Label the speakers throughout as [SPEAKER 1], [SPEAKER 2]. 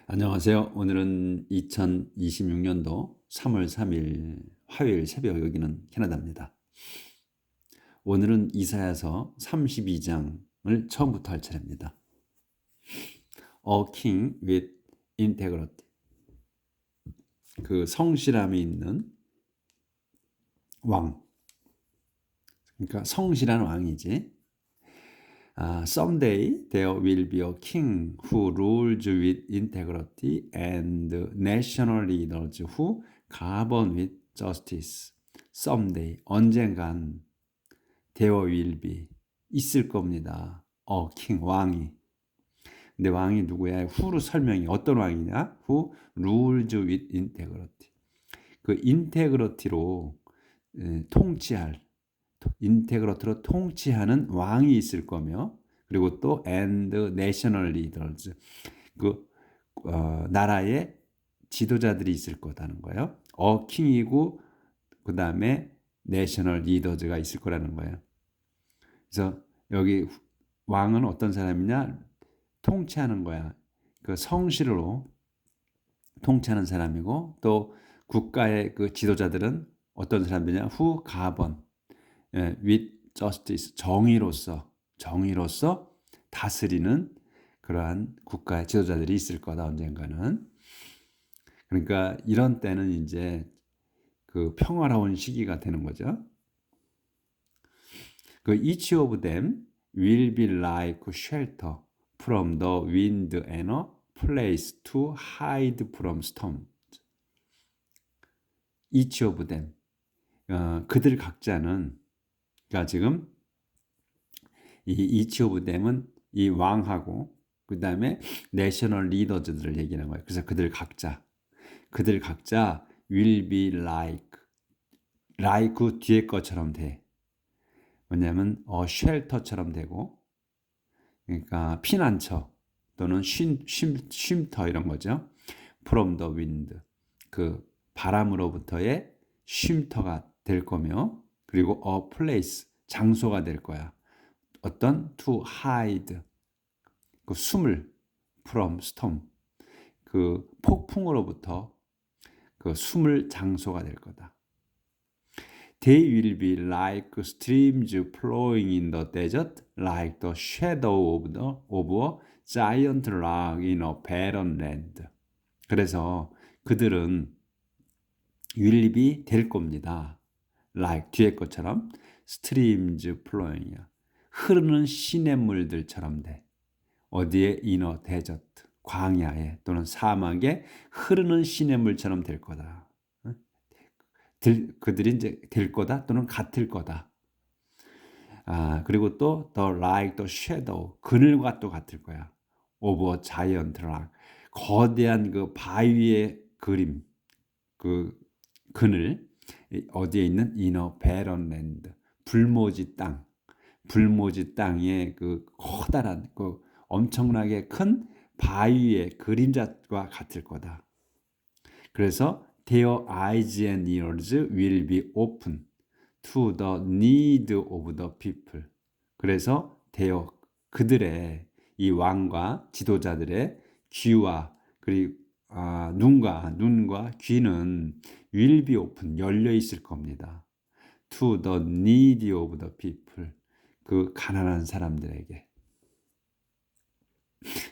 [SPEAKER 1] 안녕하세요. 오늘은 2026년도 3월 3일 화요일 새벽, 여기는 캐나다입니다. 오늘은 이사야서 32장을 처음부터 할 차례입니다. A king with integrity. 그 성실함이 있는 왕. 그러니까 성실한 왕이지. Someday there will be a king who rules with integrity and national leaders who govern with justice. Someday, 언젠간 there will be, 있을 겁니다. king, 왕이. 근데 왕이 누구야? who로 설명이 어떤 왕이냐? who rules with integrity. 그 인테그러티로 통치할, 인테그러트로 통치하는 왕이 있을 거며, 그리고 또 and national leaders, 나라의 지도자들이 있을 거다는 거예요. 킹이고 그 다음에 national leaders가 있을 거라는 거예요. 그래서 여기 왕은 어떤 사람이냐? 통치하는 거야. 그 성실로 통치하는 사람이고, 또 국가의 그 지도자들은 어떤 사람들이냐? who govern with justice, 정의로서 다스리는 그러한 국가의 지도자들이 있을 거다, 언젠가는. 그러니까 이런 때는 이제 그 평화로운 시기가 되는 거죠. 그 each of them will be like shelter from the wind and a place to hide from storm. each of them, 그들 각자는, 그러니까 지금 이 each of them은 이 왕하고 그 다음에 내셔널 리더들을 얘기하는 거예요. 그래서 그들 각자 will be like 그 뒤에 것처럼 돼. 뭐냐면 쉘터처럼 되고, 그러니까 피난처 또는 쉼터 이런 거죠. from the wind, 그 바람으로부터의 쉼터가 될 거며, 그리고 a place, 장소가 될 거야. 어떤 to hide, 그 숨을, from storm, 그 폭풍으로부터 그 숨을 장소가 될 거다. They will be like streams flowing in the desert, like the shadow of a giant rock in a barren land. 그래서 그들은 will be 될 겁니다. like 뒤에 것처럼 streams flowing이야. 흐르는 시냇물들처럼 돼. 어디에? in a desert, 광야에 또는 사막에 흐르는 시냇물처럼 될 거다. 그들이 이제 될 거다 또는 같을 거다. 그리고 또 the like the shadow, 그늘과 또 같을 거야. of a giant rock, 거대한 그 바위의 그림, 그 그늘, 어디에 있는 in a barren land, 불모지 땅에 그 커다란 그 엄청나게 큰 바위의 그림자와 같을 거다. 그래서 their eyes and ears will be open to the need of the people. 그래서 그들의, 이 왕과 지도자들의 귀와 그리고 눈과 귀는 will be open, 열려 있을 겁니다. to the need of the people, 그 가난한 사람들에게.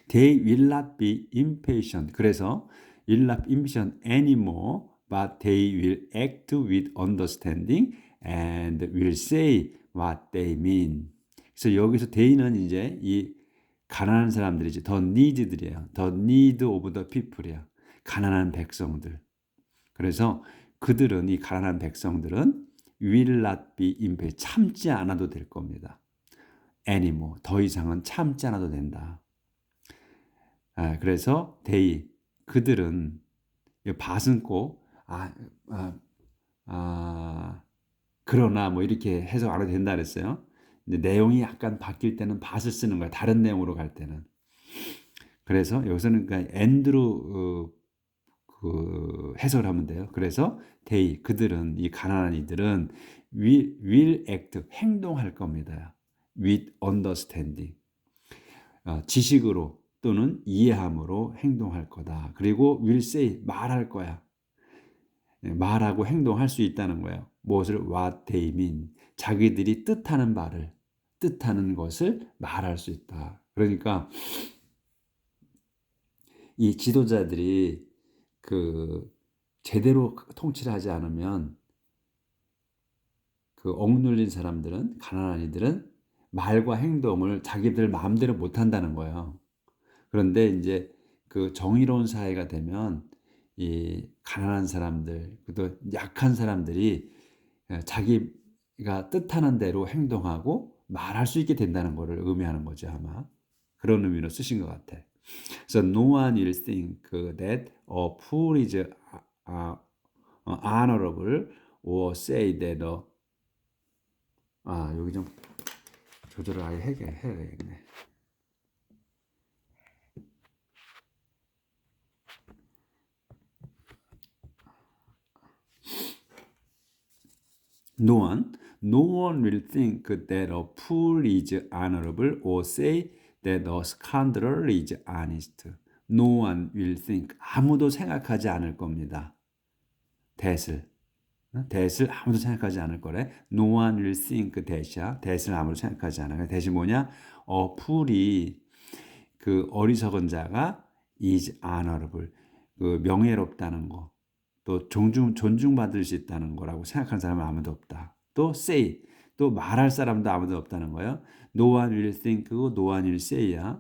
[SPEAKER 1] They will not be impatient. 그래서 will not be impatient anymore, but they will act with understanding and will say what they mean. 그래서 여기서 they는 이제 이 가난한 사람들이지, the need들이에요. the need of the people이야. 가난한 백성들. 그래서 그들은, 이 가난한 백성들은 will not be impatient, 참지 않아도 될 겁니다. anymore, 더 이상은 참지 않아도 된다. 그래서 그들은, 밭은 꼭 그러나 뭐 이렇게 해석 안 해도 된다 그랬어요. 근데 내용이 약간 바뀔 때는 밭을 쓰는 거야, 다른 내용으로 갈 때는. 그래서 여기서는 그러니까 and로 그 해석을 하면 돼요. 그래서 그들은, 이 가난한 이들은 will act, 행동할 겁니다. with understanding, 지식으로 또는 이해함으로 행동할 거다. 그리고 will say 말할 거야. 말하고 행동할 수 있다는 거예요. 무엇을 what they mean. 자기들이 뜻하는 것을 말할 수 있다. 그러니까 이 지도자들이 그 제대로 통치를 하지 않으면 그 억눌린 사람들은 가난한 이들은 말과 행동을 자기들 마음대로 못 한다는 거예요. 그런데 이제 그 정의로운 사회가 되면 이 가난한 사람들, 또 약한 사람들이 자기가 뜻하는 대로 행동하고 말할 수 있게 된다는 것을 의미하는 거죠, 아마. 그런 의미로 쓰신 것 같아. So no one will think that a fool is honorable or say that 여기 좀 조절을 아예 해야겠네. No one will think that a fool is honorable or say that a scoundrel is honest. No one will think. 아무도 생각하지 않을 겁니다. that을 아무도 생각하지 않을 거래. No one will think that을 아무도 생각하지 않아. that이 뭐냐? fool이 그 어리석은 자가 is honorable. 그 명예롭다는 거. 또 존중받을 수 있다는 거라고 생각하는 사람은 아무도 없다. 또 say, 또 말할 사람도 아무도 없다는 거예요. No one will think고 no one will say야.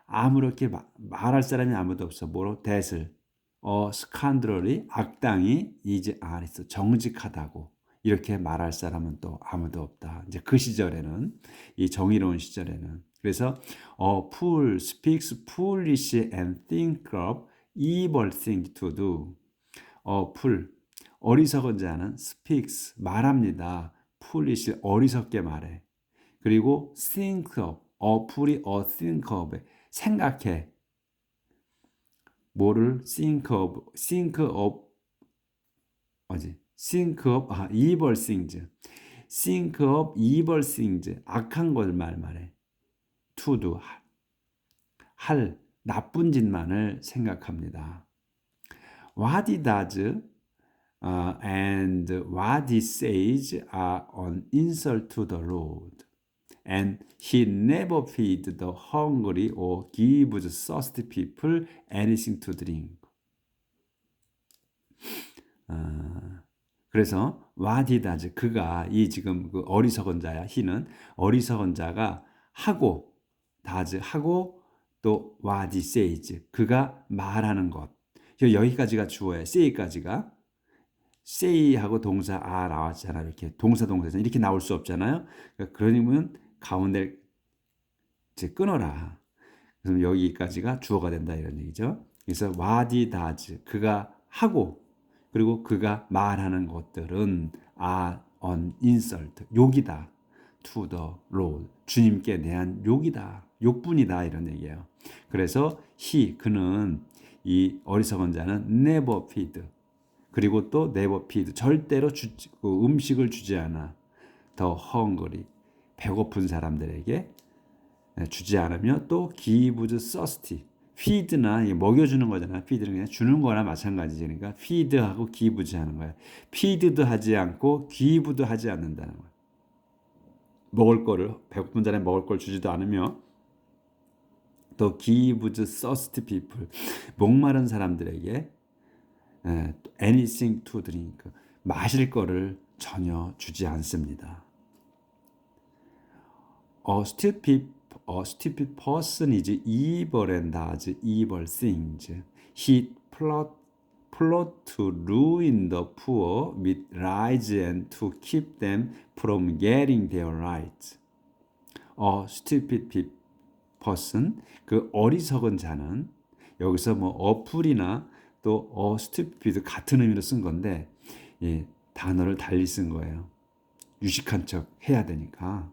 [SPEAKER 1] 아무렇게 말할 사람이 아무도 없어. 뭐로? that을. 스칸드럴이 악당이 is honest, 정직하다고 이렇게 말할 사람은 또 아무도 없다. 이제 그 시절에는 이 정의로운 시절에는 그래서 fool speaks foolish and think of evil thing to do. fool 어리석은 자는 speaks 말합니다. foolish 어리석게 말해. 그리고 think of fool이 think of 생각해. 뭐를 think of evil things. think of evil things. 악한 걸 말해. to do 할 나쁜 짓만을 생각합니다. What he does and what he says are an insult to the Lord. And he never feeds the hungry or gives thirsty people anything to drink. 그래서 what he does, 그가 이 지금 그 어리석은 자야. he는 어리석은 자가 하고 does 하고 또 what he says, 그가 말하는 것. 여기까지가 주어예요. say까지가. say하고 동사 나왔잖아. 이렇게 동사 이렇게 나올 수 없잖아요. 그러면 가운데 이제 끊어라. 그래서 여기까지가 주어가 된다 이런 얘기죠. 그래서 what he does, 그가 하고 그리고 그가 말하는 것들은 are an insult, 욕이다. to the Lord, 주님께 대한 욕이다. 욕뿐이다 이런 얘기예요. 그래서 그는 이 어리석은 자는 never feed, 그리고 또 never feed, 절대로 음식을 주지 않아. the hungry, 배고픈 사람들에게 주지 않으며 또 gives thirsty, feed나 먹여주는 거잖아. feed는 그냥 주는 거나 마찬가지지. 그러니까 feed하고 gives 하는 거야. feed도 하지 않고 give도 하지 않는다는 거야. 먹을 거를 배고픈 사람에 먹을 걸 주지도 않으며 또 gives thirsty people, 목마른 사람들에게 anything to drink, 마실 거를 전혀 주지 않습니다. A stupid person is evil and does evil things. He plot to ruin the poor with lies and to keep them from getting their rights. A stupid person, 그 어리석은 자는, 여기서 뭐 어플이나 또 stupid 같은 의미로 쓴 건데 단어를 달리 쓴 거예요. 유식한 척 해야 되니까.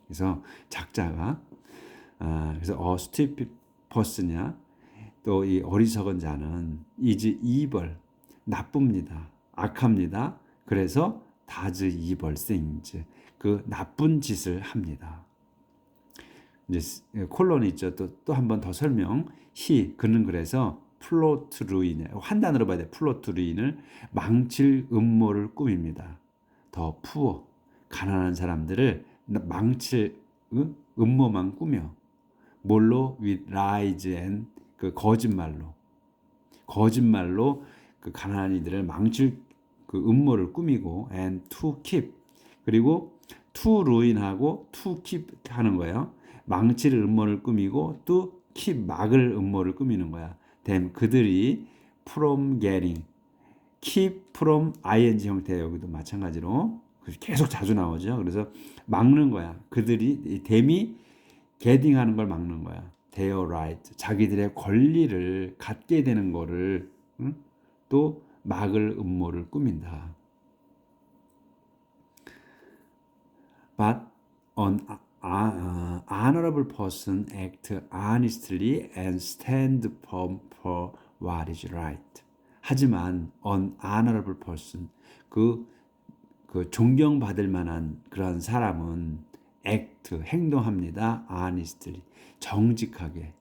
[SPEAKER 1] 그래서 작자가 그래서 stupid person이냐 또 이 어리석은 자는 is evil, 나쁩니다. 악합니다. 그래서 does evil things, 그 나쁜 짓을 합니다. 이제 콜론이 있죠. 또 한 번 더 설명. 그는 그래서 플로트 루인, 한 단어로 봐야 돼. 플로트 루인을 망칠 음모를 꾸밉니다. 더 푸어, 가난한 사람들을 망칠 음모만 꾸며. 뭘로? with lies and 그 거짓말로 그 가난한 이들을 망칠 그 음모를 꾸미고 and to keep, 그리고 to ruin하고 to keep 하는 거예요. 망칠 음모를 꾸미고 또 keep 막을 음모를 꾸미는 거야. then 그들이 from getting, keep from ing 형태, 여기도 마찬가지로 계속 자주 나오죠. 그래서 막는 거야. 그들이 댐이 getting 하는 걸 막는 거야. their right, 자기들의 권리를 갖게 되는 거를 또 막을 음모를 꾸민다. But an honorable person act honestly and stand firm for what is right. 하지만 an honorable person, 그 존경받을 만한 그런 사람은 act, 행동합니다. honestly, 정직하게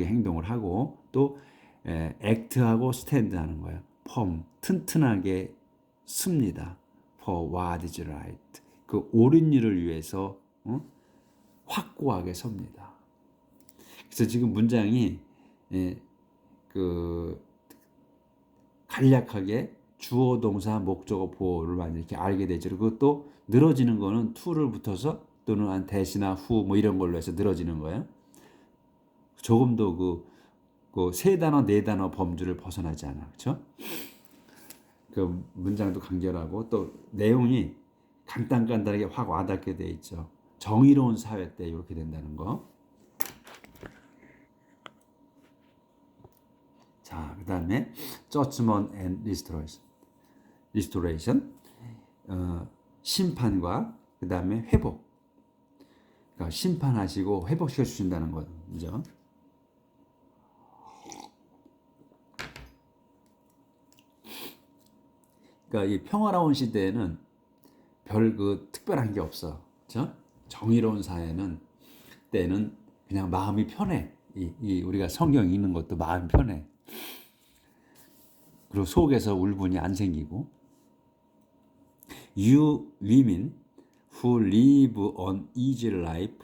[SPEAKER 1] 행동을 하고 또 act하고 stand 하는 거예요. firm, 튼튼하게 씁니다. for what is right. 그 옳은 일을 위해서 확고하게 섭니다. 그래서 지금 문장이 그 간략하게 주어, 동사, 목적어, 보어를 많이 이렇게 알게 되죠. 그리고 또 늘어지는 거는 to를 붙어서 또는 한 대시나 후 뭐 이런 걸로 해서 늘어지는 거예요. 조금 더 그 세 단어, 네 단어 범주를 벗어나지 않아. 그렇죠? 그 문장도 간결하고 또 내용이 간단하게 확 와닿게 돼 있죠. 정의로운 사회 때 이렇게 된다는 거. 자, 그 다음에 judgment and restoration, 심판과 그 다음에 회복. 그러니까 심판하시고 회복시켜 주신다는 거죠. 그러니까 이 평화로운 시대에는 별 그 특별한 게 없어. 그렇죠? 정의로운 사회는 때는 그냥 마음이 편해. 우리가 성경 읽는 것도 마음 편해. 그리고 속에서 울분이 안 생기고. You women who live an easy life,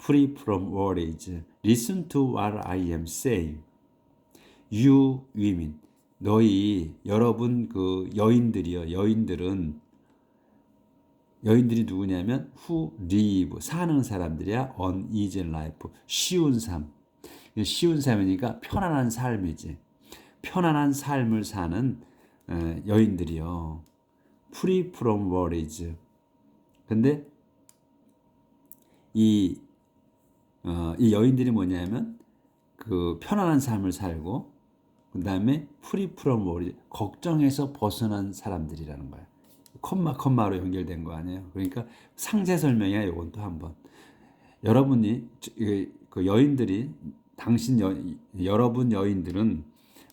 [SPEAKER 1] free from worries, listen to what I am saying. You women, 여러분 그 여인들이요. 여인들이 누구냐면 who live, 사는 사람들이야. an easy life, 쉬운 삶. 쉬운 삶이니까 편안한 삶이지. 편안한 삶을 사는 여인들이요. free from worries. 근데 이 여인들이 뭐냐면 그 편안한 삶을 살고 그 다음에 free from worries, 걱정에서 벗어난 사람들이라는 거야. 콤마로 연결된 거 아니에요. 그러니까 상세 설명이야. 이건 또 한번. 여러분이 그 여인들이 여러분 여인들은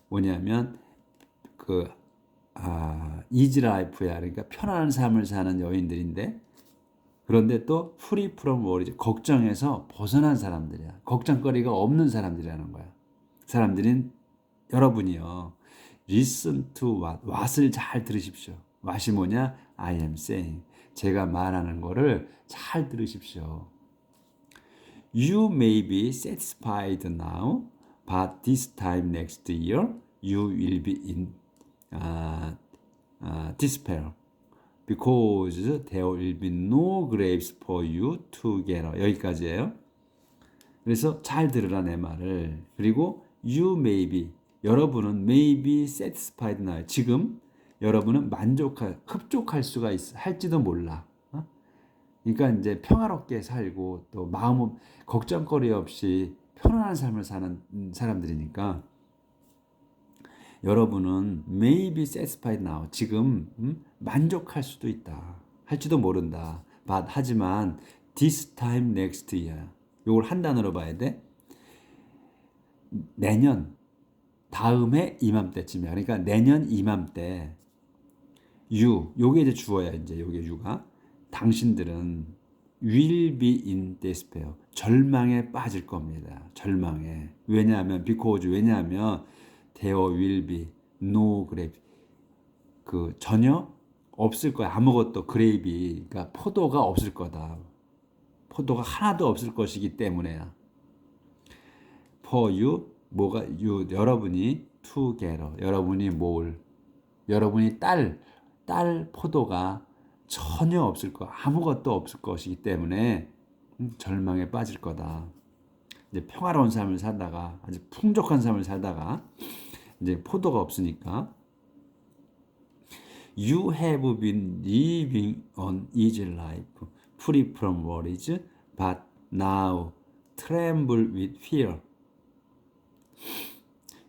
[SPEAKER 1] 뭐냐면 이지 라이프야. 그러니까 편안한 삶을 사는 여인들인데 그런데 또 free from worries, 걱정에서 벗어난 사람들이야. 걱정거리가 없는 사람들이라는 거야. 사람들인 여러분이요. Listen to what을 잘 들으십시오. what이 뭐냐? I am saying. 제가 말하는 거를 잘 들으십시오. You may be satisfied now, but this time next year you will be in despair, because there will be no grapes for you to gather. 여기까지예요. 그래서 잘 들으라 내 말을. 그리고 you may be, 여러분은 may be satisfied now. 지금 여러분은 흡족할 수가 할지도 몰라. 그러니까 이제 평화롭게 살고 또 마음은 걱정거리 없이 편안한 삶을 사는 사람들이니까 여러분은 may be satisfied now. 지금 만족할 수도 있다. 할지도 모른다. 하지만 this time next year. 이걸 한 단어로 봐야 돼. 내년 다음에 이맘때쯤이야. 그러니까 내년 이맘때 요게 이제 주어야. 이제 요게 유가 당신들은 will be in despair. 절망에 빠질 겁니다. 절망에. 왜냐하면 because 왜냐하면 there will be no grape. 그 전혀 없을 거야. 아무것도 그레이비 그러니까 포도가 없을 거다. 포도가 하나도 없을 것이기 때문에야. For you 뭐가 you 여러분이 together 여러분이 모을 여러분이 딸 포도가 전혀 없을 거 아무것도 없을 것이기 때문에 절망에 빠질 거다. 이제 평화로운 삶을 살다가 아주 풍족한 삶을 살다가 이제 포도가 없으니까 You have been living an easy life, free from worries, but now tremble with fear.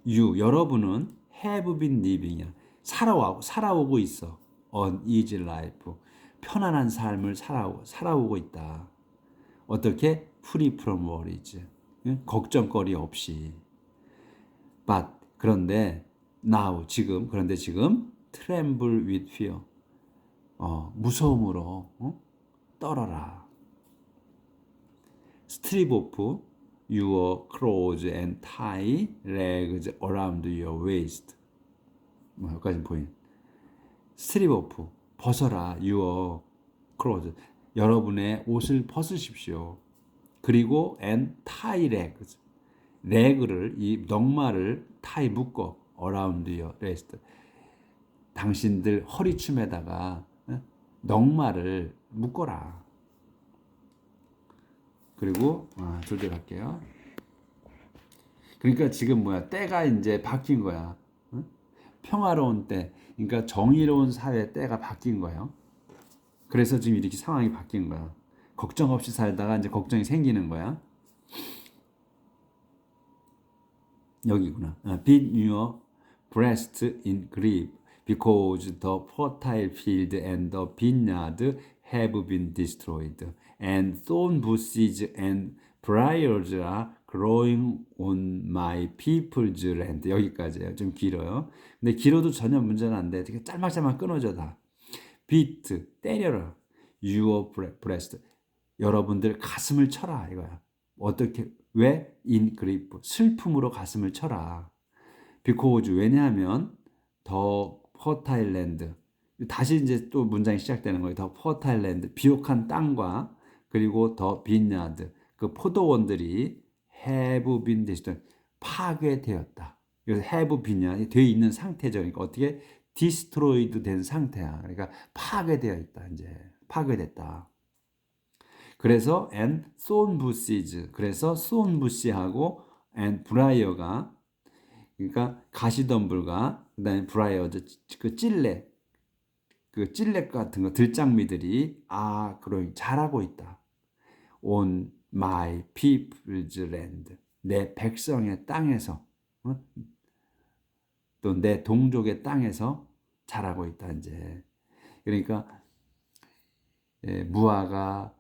[SPEAKER 1] You, 여러분은 have been living이야. 살아오고 있어. An easy life. 편안한 삶을 살아오고 있다. 어떻게? Free from worries. 걱정거리 없이. But, 그런데 그런데 지금 tremble with fear. 무서움으로 떨어라. Strip off your clothes and tie legs around your waist. 여기까지 보인. Strip off 벗어라 your clothes. 여러분의 옷을 벗으십시오. 그리고 and tie legs. 레그를 이 넉마를 tie 묶어 around your waist. 당신들 허리춤에다가 넉마를 묶어라. 그리고 둘째 갈게요. 그러니까 지금 때가 이제 바뀐 거야. 평화로운 때, 그러니까 정의로운 사회 때가 바뀐 거예요. 그래서 지금 이렇게 상황이 바뀐 거야. 걱정 없이 살다가 이제 걱정이 생기는 거야. 여기구나. Beat your breast in grief. Because the fertile field and the vineyard have been destroyed, and thorn bushes and briars are growing on my people's land. 여기까지예요. 좀 길어요. 근데 길어도 전혀 문제는 안 돼. 되게 짤막짤막 끊어져 다. beat, 때려라. your breast. 여러분들 가슴을 쳐라 이거야. 어떻게? 왜? in grief. 슬픔으로 가슴을 쳐라. because 왜냐하면 더 fertile land. 다시 이제 또 문장이 시작되는 거예요. 더 fertile land. 비옥한 땅과 그리고 더 vineyard. 그 포도원들이 have been destroyed. 파괴되었다. 그래서 have been이 되어 있는 상태죠. 그러니까 어떻게 destroyed 된 상태야. 그러니까 파괴되어 있다. 이제 파괴됐다. 그래서 and thorn bushes. 그래서 thorn bush하고 and briar가 그러니까 가시덤불과 그다음에 브라이어즈 그 찔레 같은 거 들장미들이 그러니 자라고 있다. On my people's land. 내 백성의 땅에서 또 내 동족의 땅에서 자라고 있다 이제. 그러니까 무화과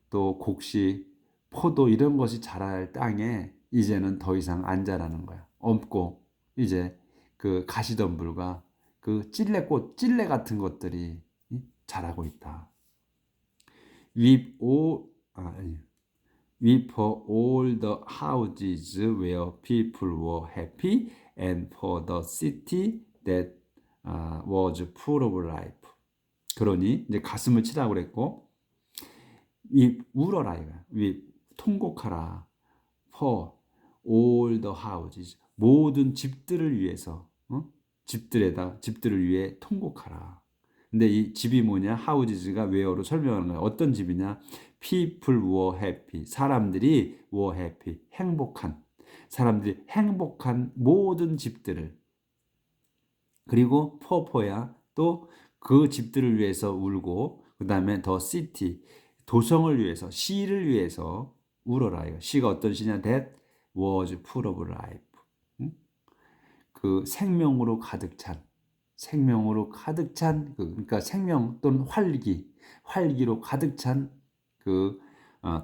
[SPEAKER 1] 또 곡식, 포도 이런 것이 자랄 땅에 이제는 더 이상 안 자라는 거야. 없고 이제 그 가시덤불과 그 찔레꽃, 찔레 같은 것들이 자라고 있다. Weep for all the houses where people were happy and for the city that was full of life. 그러니 이제 가슴을 치라고 그랬고 울어라 이거야. 통곡하라. For all the houses. 모든 집들을 위해서. 집들을 위해 통곡하라. 근데 이 집이 뭐냐? houses가 where로 설명하는 거야. 어떤 집이냐? People were happy. 사람들이 were happy. 사람들이 행복한 모든 집들을. 그리고 for야. 또 그 집들을 위해서 울고 그 다음에 the city. 도성을 위해서, 시를 위해서 울어라. 이거. 시가 어떤 시냐? That was full of life. 그 생명으로 가득 찬, 그러니까 생명 또는 활기로 가득 찬 그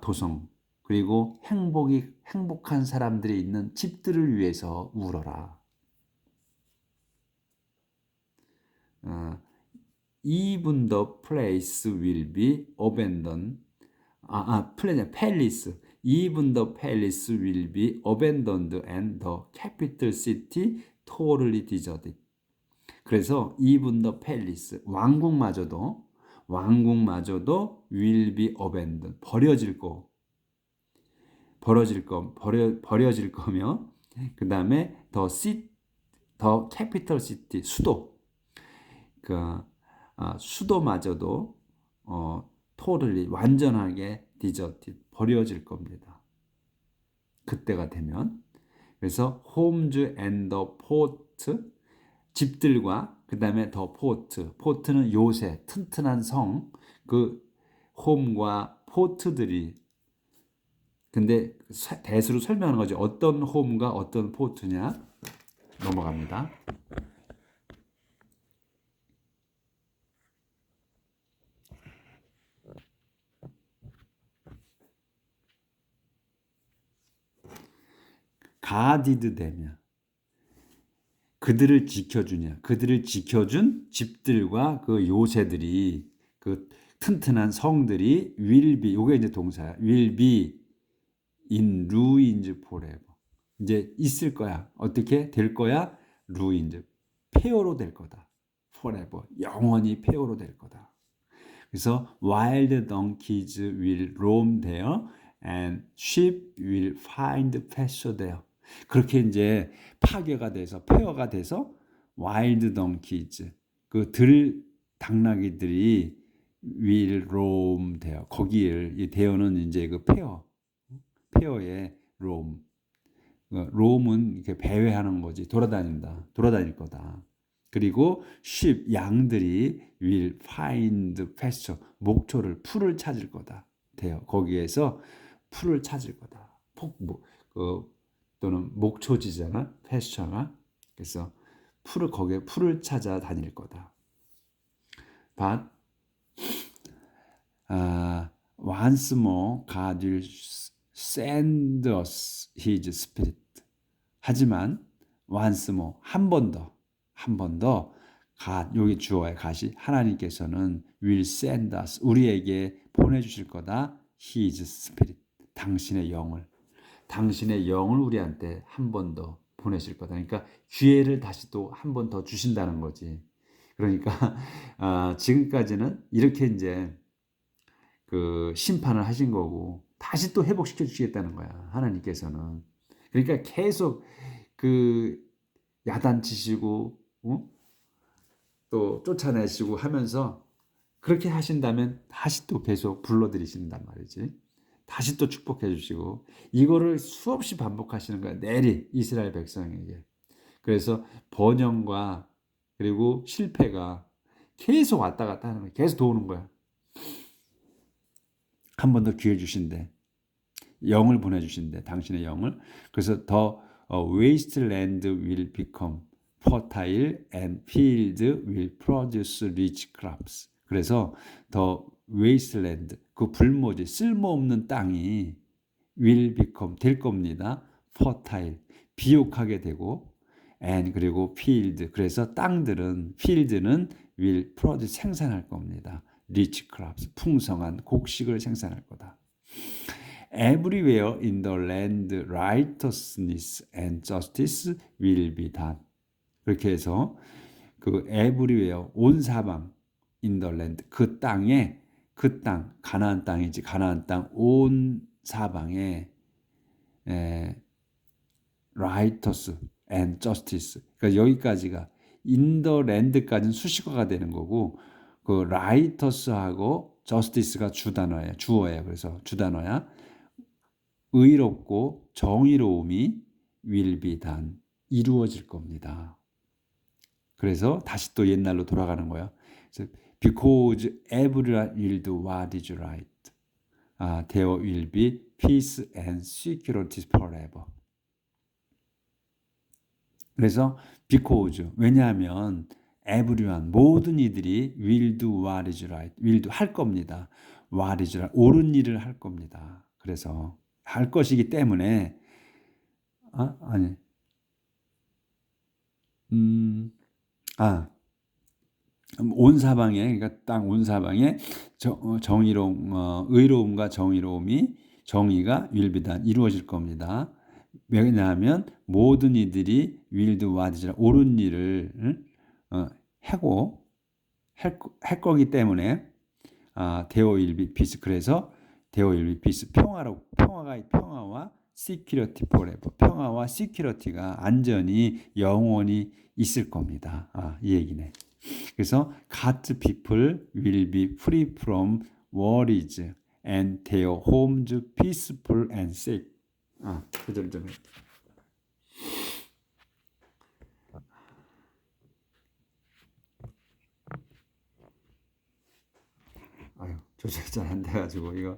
[SPEAKER 1] 도성. 그리고 행복한 사람들이 있는 집들을 위해서 울어라. Even the place will be abandoned 플래닛, 팰리스. Even the palace will be abandoned and the capital city totally deserted. 그래서 even the palace, 왕국마저도 will be abandoned, 버려질 거며, 그 다음에 the capital city, 수도마저도 totally, 완전하게 deserted, 버려질 겁니다. 그때가 되면. 그래서 homes and the port, 집들과 그 다음에 더 포트는 요새 튼튼한 성, 그 홈과 포트들이, 근데 대수로 설명하는 거죠. 어떤 홈과 어떤 포트냐. 넘어갑니다. 가디드 되면 그들을 지켜주냐. 그들을 지켜준 집들과 그 요새들이, 그 튼튼한 성들이 will be, 요게 이제 동사야. will be in ruins forever. 이제 있을 거야. 어떻게 될 거야? ruins. 폐허로 될 거다. forever. 영원히 폐허로 될 거다. 그래서 wild donkeys will roam there and sheep will find pasture there. 그렇게 이제 파괴가 돼서 폐허가 돼서 wild donkeys, 그 당나귀들이 will roam there. 거기를, 이 there는 이제 그 폐허의 roam. roam은 이렇게 배회하는 거지. 돌아다닐 거다. 그리고 sheep, 양들이 will find pasture, 풀을 찾을 거다. 돼요. 거기에서 풀을 찾을 거다. 또는 목초지잖아, pasture가. 그래서 거기에 풀을 찾아 다닐 거다. But once more God will send us His Spirit. 하지만 once more, 한 번 더, 여기 주어의 가시, 하나님께서는 will send us, 우리에게 보내주실 거다. His Spirit, 당신의 영을 우리한테 한 번 더 보내실 거다. 그러니까 기회를 다시 또 한 번 더 주신다는 거지. 그러니까 지금까지는 이렇게 이제 그 심판을 하신 거고 다시 또 회복시켜 주시겠다는 거야, 하나님께서는. 그러니까 계속 그 야단치시고 또 쫓아내시고 하면서 그렇게 하신다면 다시 또 계속 불러들이신단 말이지. 다시 또 축복해 주시고, 이거를 수없이 반복하시는 거야, 내리 이스라엘 백성에게. 그래서 번영과 그리고 실패가 계속 왔다 갔다 하는 거야. 계속 도우는 거야. 한 번 더 기회 주신대. 영을 보내주신대, 당신의 영을. 그래서 더 wasteland will become fertile and field will produce rich crops. 그래서 더 wasteland, 그 불모지, 쓸모없는 땅이 will become, 될 겁니다. fertile, 비옥하게 되고, and 그리고 field, 그래서 field는 will produce, 생산할 겁니다. rich crops, 풍성한 곡식을 생산할 거다. Everywhere in the land righteousness and justice will be done. 그렇게 해서 그 everywhere, 온 사방, in the land, 그 땅, 가나안 땅이지, 가나안 땅 온 사방에 righteous and justice. 그러니까 여기까지가 in the land까지는 수식어가 되는 거고, 그 righteous하고 justice가 주어예요. 그래서 주단어야. 의롭고 정의로움이 will be done, 이루어질 겁니다. 그래서 다시 또 옛날로 돌아가는 거야. Because everyone will do what is right. There will be peace and security forever. 그래서 because, 왜냐하면 everyone, 모든 이들이 will do what is right, will do, 할 겁니다. what is right, 옳은 일을 할 겁니다. 그래서 할 것이기 때문에 온 사방에, 그러니까 땅 온 사방에 정의로움, 의로움과 정의가 will be done, 이루어질 겁니다. 왜냐하면 모든 이들이 will do what is 옳은 일을 하고 할 거기 때문에 there will be peace. 그래서 there will be peace, 평화와 security forever, 평화와 security가 안전이 영원히 있을 겁니다. 이 얘기네. 그래서 God's people will be free from worries and their homes peaceful and safe. 그 절 좀 해. 아유, 조절이 잘 안 돼가지고 이거.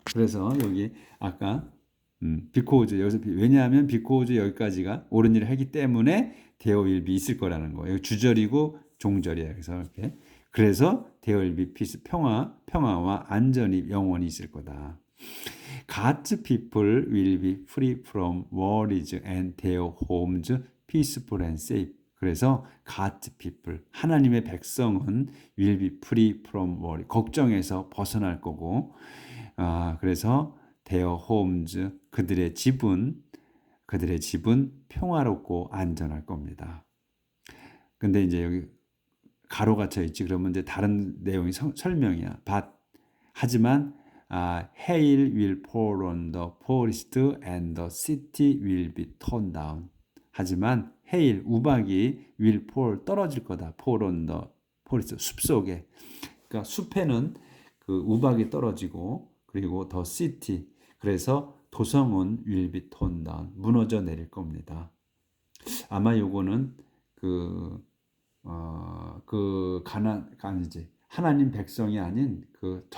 [SPEAKER 1] 그래서 여기 아까 because 여기서 왜냐하면 because 여기까지가 옳은 일을 하기 때문에 there will be 있을 거라는 거예요. 주절이고 종절이에요. 그래서 이렇게 그래서 there will be peace, 평화와 안전이 영원히 있을 거다. God's people will be free from worries and their homes peaceful and safe. 그래서 God's people, 하나님의 백성은 will be free from worry, 걱정에서 벗어날 거고, 그래서 their homes, 그들의 집은 평화롭고 안전할 겁니다. 근데 이제 여기 가로가 쳐 있지. 그러면 이제 다른 내용이 설명이야. 하지만 hail will fall on the forest and the city will be torn down. 하지만 hail, 우박이 will fall, 떨어질 거다. fall on the forest, 숲속에. 그러니까 숲에는 그 우박이 떨어지고, 그리고 the city, 그래서 도성은 will be torn down, 무너져 내릴 겁니다. 아마 요거는 아니지, 하나님 백성이 아닌 그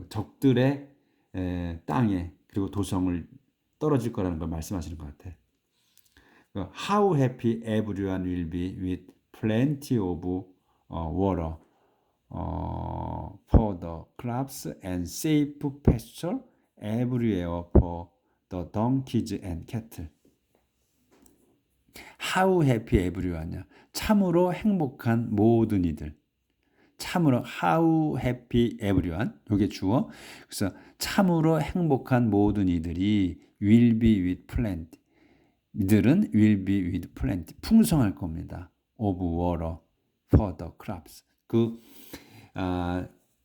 [SPEAKER 1] 적들의 땅에, 그리고 도성을 떨어질 거라는 걸 말씀하시는 것 같아. How happy everyone will be with plenty of water for the crops and safe pasture everywhere for the donkeys and cattle. How happy everyone이야. 참으로 행복한 모든 이들. 참으로 how happy everyone, 이게 주어. 그래서 참으로 행복한 모든 이들이 will be with plenty. 이들은 will be with plenty, 풍성할 겁니다. of water for the crops.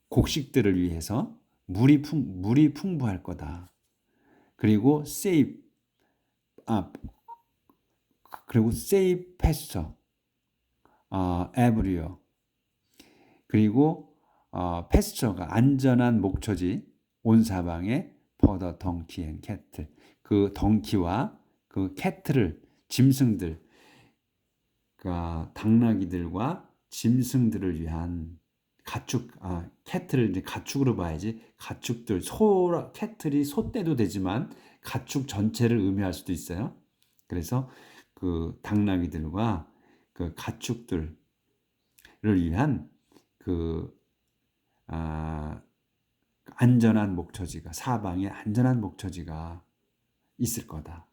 [SPEAKER 1] 곡식들을 위해서 물이 풍부할 거다. 그리고 safe pasture everywhere. 그리고 pasture가 안전한 목초지 온 사방에 for the donkey and cattle. 그 덩키와 그 캐틀을, 짐승들, 당나귀들과 짐승들을 위한 가축, 캐틀을 이제 가축으로 봐야지. 가축들, 캐틀이 소떼도 되지만 가축 전체를 의미할 수도 있어요. 그래서 그 당나귀들과 그 가축들을 위한 안전한 목초지가, 사방에 안전한 목초지가 있을 거다.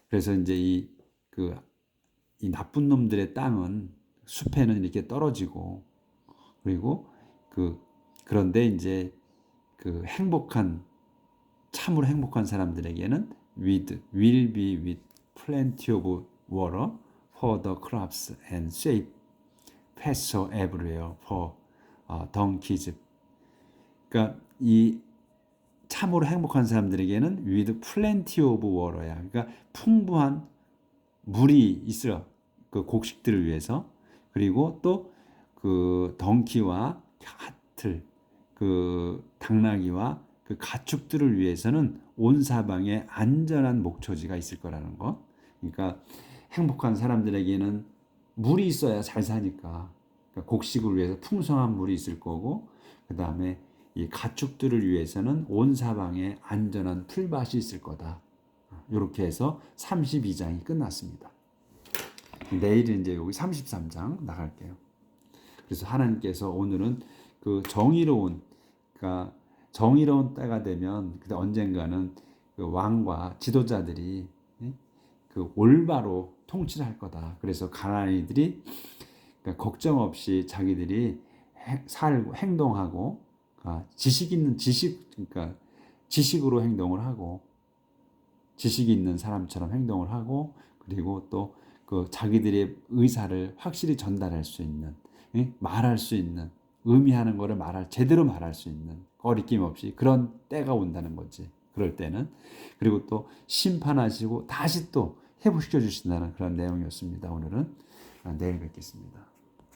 [SPEAKER 1] 그래서 이제 이 나쁜 놈들의 땅은 숲에는 이렇게 떨어지고, 그리고 그런데 이제 참으로 행복한 사람들에게는 will be with plenty of water for the crops and safe pasture everywhere for donkeys. 그러니까 이 참으로 행복한 사람들에게는 with plenty of water야. 그러니까 풍부한 물이 있어. 그 곡식들을 위해서. 그리고 또 그 덩키와 cattle, 그 당나귀와 그 가축들을 위해서는 온 사방에 안전한 목초지가 있을 거라는 거. 그러니까 행복한 사람들에게는 물이 있어야 잘 사니까. 그러니까 곡식을 위해서 풍성한 물이 있을 거고, 그 다음에 이 가축들을 위해서는 온 사방에 안전한 풀밭이 있을 거다. 이렇게 해서 32장이 끝났습니다. 내일은 이제 여기 33장 나갈게요. 그래서 하나님께서 오늘은 그 정의로운 때가 되면, 그때 언젠가는 그 왕과 지도자들이 그 올바로 통치를 할 거다. 그래서 가나안이들이 그러니까 걱정 없이 자기들이 살고 행동하고 그러니까 지식으로 행동을 하고 지식이 있는 사람처럼 행동을 하고 그리고 또 그 자기들의 의사를 확실히 전달할 수 있는 말할 수 있는 의미하는 거를 제대로 말할 수 있는 거리낌 없이 그런 때가 온다는 거지. 그럴 때는 그리고 또 심판하시고 다시 또 회복시켜 주신다는 그런 내용이었습니다. 오늘은 내일 뵙겠습니다.